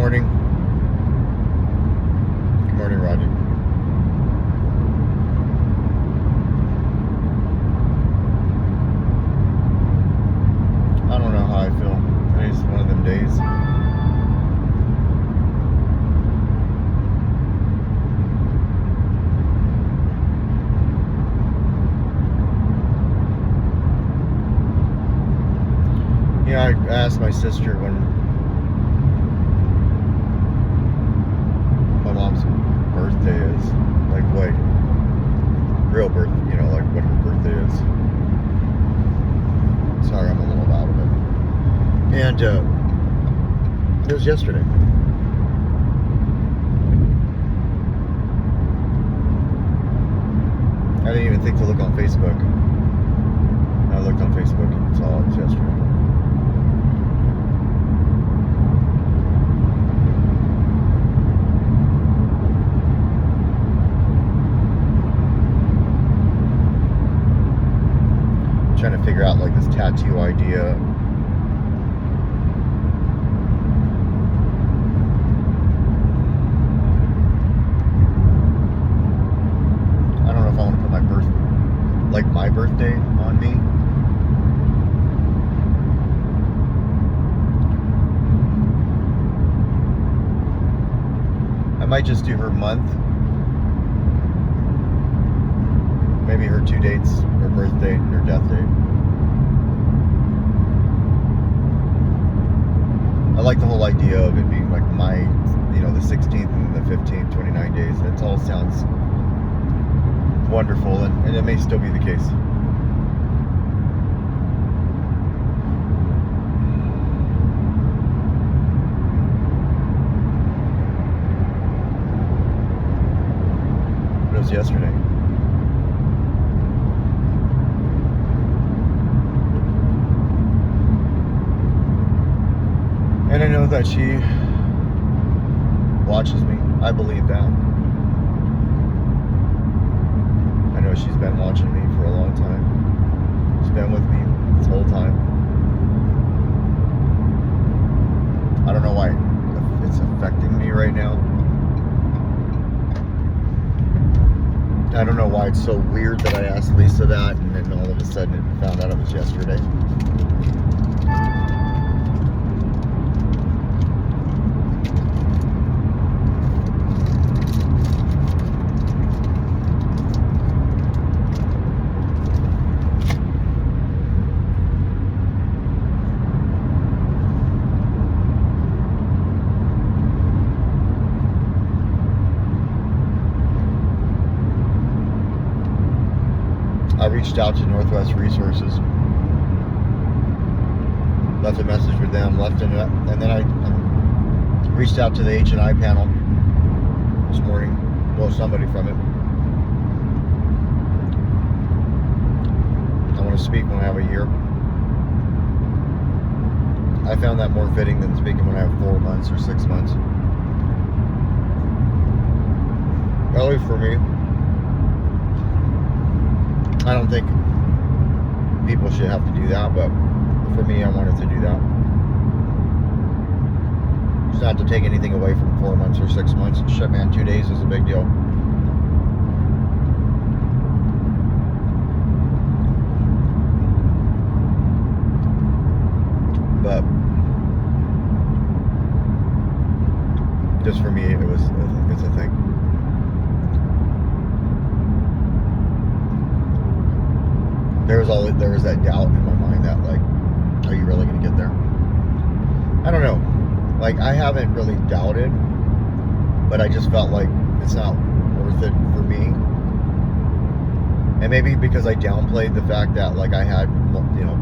morning. Good morning, Rodney. I don't know how I feel. I think it's one of them days. Yeah, I asked my sister when my mom's birthday is, like what real birth, like what her birthday is. Sorry, I'm a little out of it. And it was yesterday. I didn't even think to look on Facebook. I looked on Facebook and saw it was yesterday. Trying to figure out like this tattoo idea. I don't know if I want to put my birthday on me. I might just do her month. Maybe her 2 dates, her birth date and her death date. I like the whole idea of it being like my, the 16th and the 15th, 29 days. That all sounds wonderful, and it may still be the case. But it was yesterday. And I know that she watches me. I believe that. I know she's been watching me for a long time. She's been with me this whole time. I don't know why it's affecting me right now. I don't know why it's so weird that I asked Lisa that and then all of a sudden it found out it was yesterday. I reached out to Northwest Resources, left a message with them, and then I reached out to the H&I panel this morning. Well, somebody from it. I want to speak when I have a year. I found that more fitting than speaking when I have 4 months or 6 months. At least for me. I don't think people should have to do that, but for me, I wanted to do that. It's not to take anything away from 4 months or 6 months. Shit, man, 2 days is a big deal. But just for me, it's a thing. There was that doubt in my mind that like, are you really gonna get there? I don't know. Like, I haven't really doubted, but I just felt like it's not worth it for me. And maybe because I downplayed the fact that like I had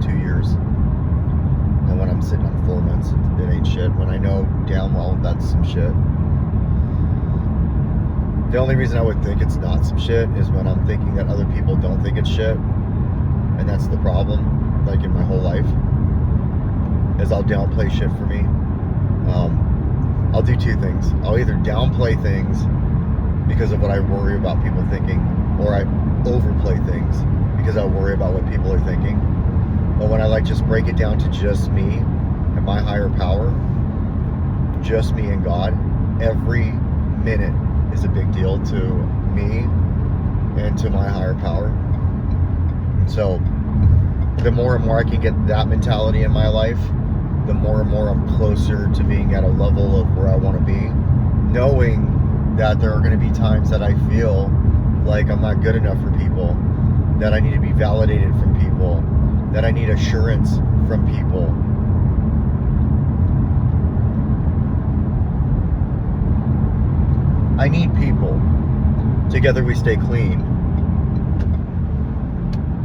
2 years, and when I'm sitting on 4 months, it ain't shit. When I know damn well that's some shit. The only reason I would think it's not some shit is when I'm thinking that other people don't think it's shit. And that's the problem, like in my whole life, is I'll downplay shit for me. I'll do two things. I'll either downplay things because of what I worry about people thinking, or I overplay things because I worry about what people are thinking. But when I like just break it down to just me and my higher power, just me and God, every minute is a big deal to me and to my higher power. And so the more and more I can get that mentality in my life, the more and more I'm closer to being at a level of where I want to be, knowing that there are going to be times that I feel like I'm not good enough for people, that I need to be validated from people, that I need assurance from people. I need people. Together we stay clean.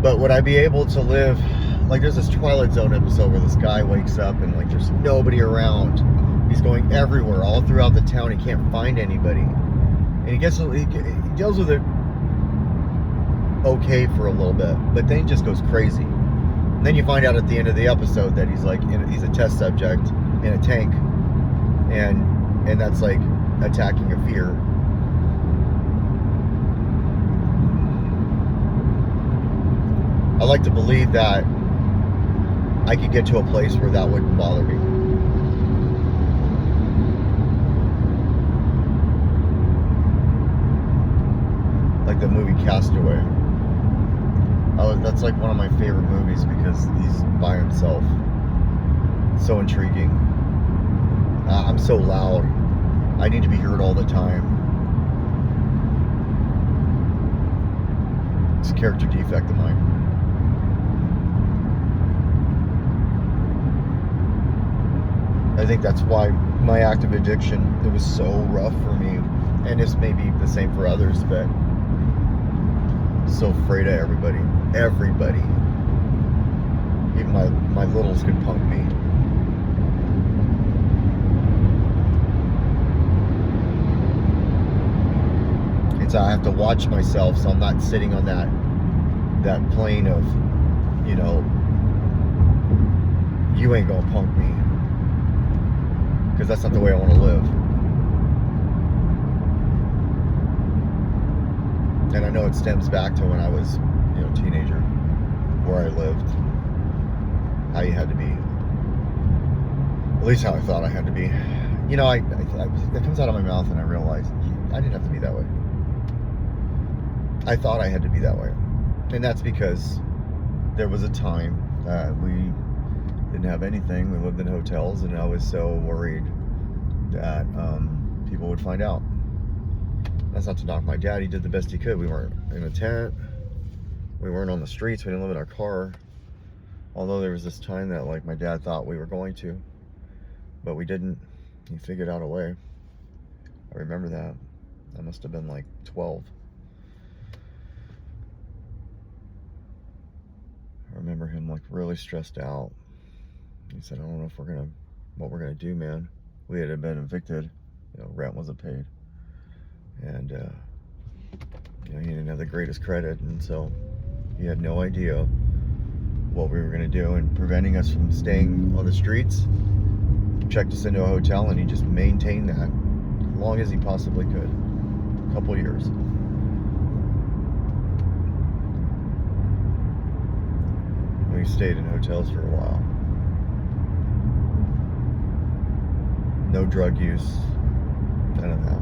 But would I be able to live, like there's this Twilight Zone episode where this guy wakes up and like there's nobody around. He's going everywhere, all throughout the town. He can't find anybody. And he deals with it okay for a little bit, but then he just goes crazy. And then you find out at the end of the episode that he's like, he's a test subject in a tank, and that's like attacking a fear. I like to believe that I could get to a place where that wouldn't bother me. Like the movie Castaway. That's like one of my favorite movies because he's by himself. It's so intriguing. I'm so loud. I need to be heard all the time. It's a character defect of mine. I think that's why my active addiction, it was so rough for me. And this may be the same for others, but so afraid of everybody. Everybody. Even my littles could punk me. And so I have to watch myself so I'm not sitting on that plane of, you know, you ain't gonna punk me. Because that's not the way I want to live. And I know it stems back to when I was, you know, a teenager, where I lived, how you had to be, at least how I thought I had to be. You know, that comes out of my mouth and I realize I didn't have to be that way. I thought I had to be that way. And that's because there was a time that we didn't have anything. We lived in hotels, and I was so worried that people would find out. That's not to knock my dad. He did the best he could. We weren't in a tent. We weren't on the streets. We didn't live in our car. Although there was this time that like my dad thought we were going to, but we didn't. He figured out a way. I remember that. I must have been like 12. I remember him like really stressed out. He said, I don't know if what we're gonna do, man. We had been evicted, you know, rent wasn't paid. And you know, he didn't have the greatest credit, and so he had no idea what we were gonna do, and preventing us from staying on the streets, checked us into a hotel, and he just maintained that as long as he possibly could. A couple years. We stayed in hotels for a while. No drug use, none of that.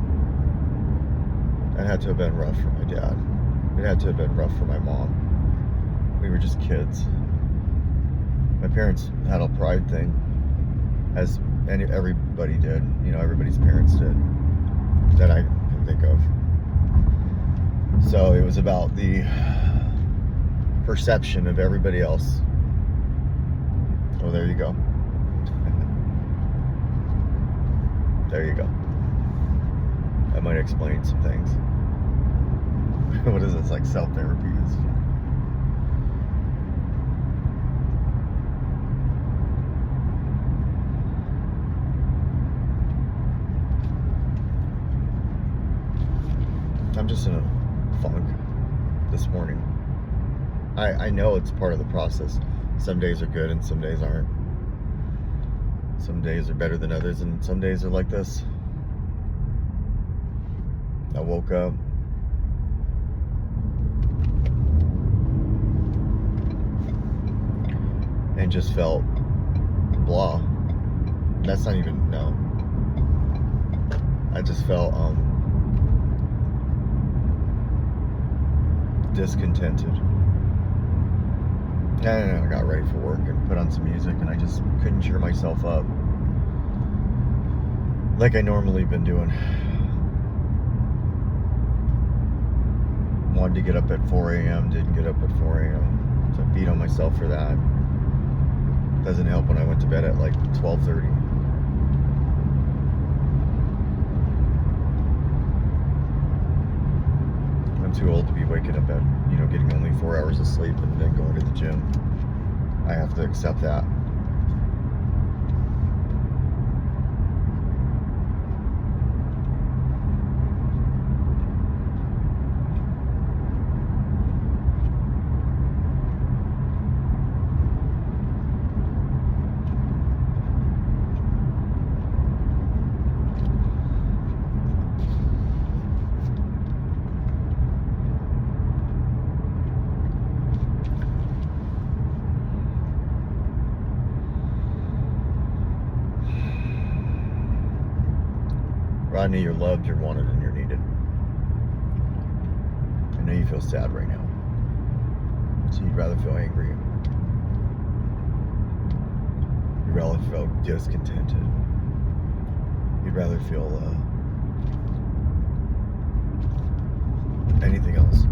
That had to have been rough for my dad. It had to have been rough for my mom. We were just kids. My parents had a pride thing, as everybody did. You know, everybody's parents did, that I can think of. So it was about the perception of everybody else. Oh, there you go. There you go. That might explain some things. What is this, like self-therapy? I'm just in a funk this morning. I know it's part of the process. Some days are good and some days aren't. Some days are better than others, and some days are like this. I woke up. And just felt blah. That's not even, no. I just felt discontented. And I got ready for work and put on some music, and I just couldn't cheer myself up like I normally been doing. Wanted to get up at 4 a.m., didn't get up at 4 a.m. So I beat on myself for that. Doesn't help when I went to bed at like 12:30. I'm too old to be waking up at, getting only 4 hours of sleep and then going to the gym. I have to accept that. Rodney, you're loved, you're wanted, and you're needed. I know you feel sad right now. So you'd rather feel angry. You'd rather feel discontented. You'd rather feel anything else.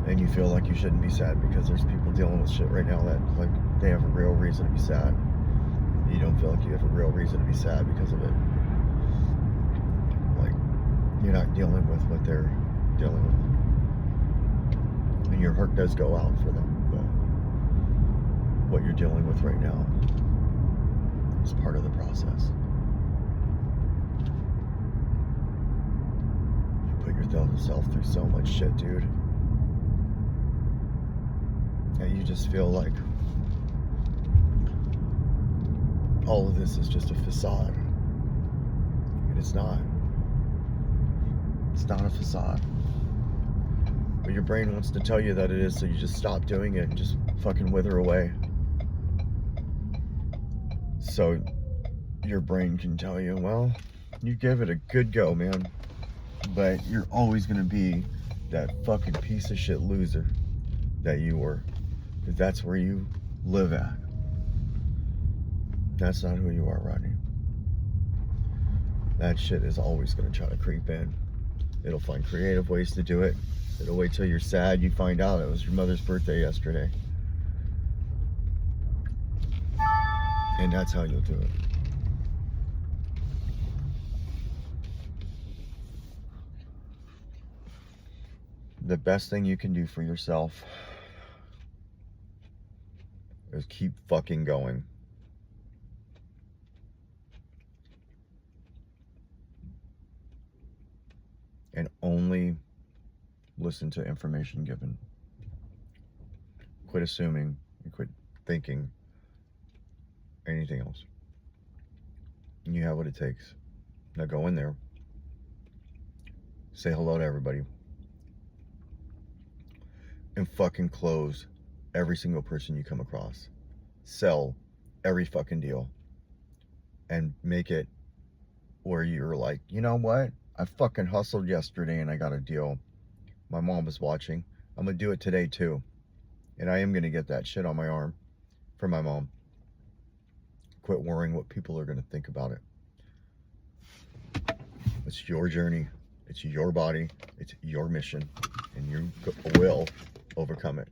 And you feel like you shouldn't be sad because there's people dealing with shit right now that like they have a real reason to be sad. You don't feel like you have a real reason to be sad because of it. You're not dealing with what they're dealing with. And your heart does go out for them, but what you're dealing with right now is part of the process. You put yourself through so much shit, dude. And you just feel like all of this is just a facade. And it's not. It's not a facade. But your brain wants to tell you that it is, so you just stop doing it and just fucking wither away. So your brain can tell you, well, you give it a good go, man. But you're always gonna be that fucking piece of shit loser that you were. Because that's where you live at. That's not who you are, Rodney. That shit is always gonna try to creep in. It'll find creative ways to do it. It'll wait till you're sad. You find out it was your mother's birthday yesterday. And that's how you'll do it. The best thing you can do for yourself is keep fucking going. And only listen to information given. Quit assuming and quit thinking anything else. And you have what it takes. Now go in there. Say hello to everybody. And fucking close every single person you come across. Sell every fucking deal. And make it where you're like, you know what? I fucking hustled yesterday and I got a deal. My mom was watching. I'm gonna do it today too. And I am gonna get that shit on my arm for my mom. Quit worrying what people are gonna think about it. It's your journey. It's your body. It's your mission. And you will overcome it.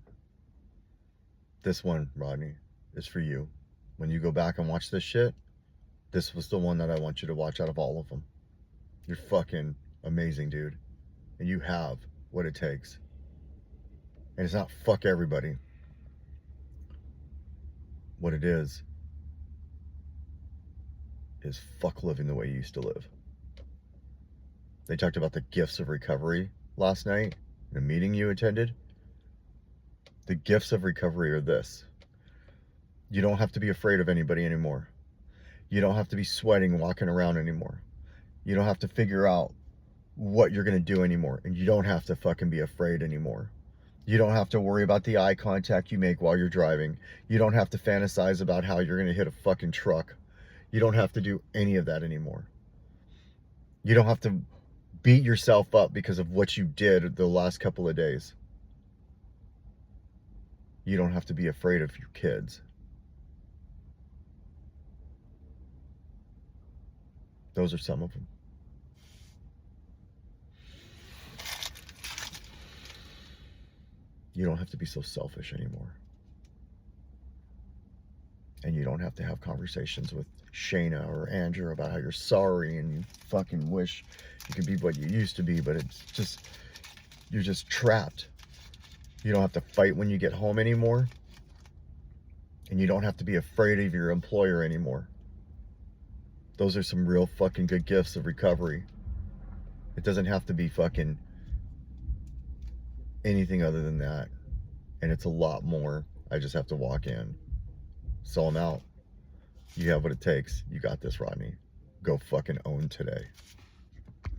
This one, Rodney, is for you. When you go back and watch this shit, this was the one that I want you to watch out of all of them. You're fucking amazing, dude. And you have what it takes. And it's not fuck everybody. What it is fuck living the way you used to live. They talked about the gifts of recovery last night in a meeting you attended. The gifts of recovery are this. You don't have to be afraid of anybody anymore. You don't have to be sweating walking around anymore. You don't have to figure out what you're going to do anymore. And you don't have to fucking be afraid anymore. You don't have to worry about the eye contact you make while you're driving. You don't have to fantasize about how you're going to hit a fucking truck. You don't have to do any of that anymore. You don't have to beat yourself up because of what you did the last couple of days. You don't have to be afraid of your kids. Those are some of them. You don't have to be so selfish anymore. And you don't have to have conversations with Shayna or Andrew about how you're sorry and you fucking wish you could be what you used to be, but it's just, you're just trapped. You don't have to fight when you get home anymore. And you don't have to be afraid of your employer anymore. Those are some real fucking good gifts of recovery. It doesn't have to be fucking anything other than that. And it's a lot more. I just have to walk in. So I'm out. You have what it takes. You got this, Rodney. Go fucking own today.